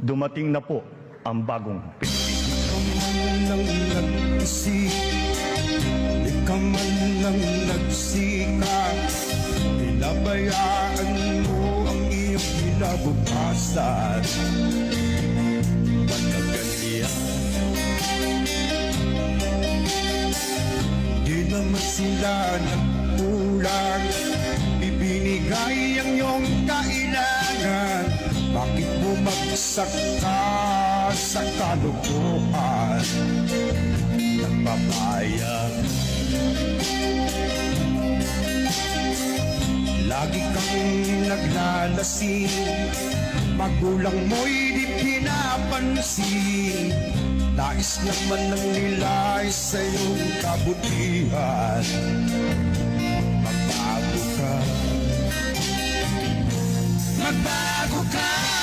Dumating na po ang bagong Pilipinas. Ikaw man lang nag-isip, ikaw man lang nagsikap, pinabayaan mo ang iyong kinabukasan. Pagkaganyan, di naman sila nagkulang, ibinigay ang iyong kailangan. Bakit bumagsak ka sa kalukuhan? Nagbabayag, lagi kang naglalasing, magulang mo'y di pinapansin. Nais naman ng nilay sa iyong kabutihan. Magbago ka, magbago ka.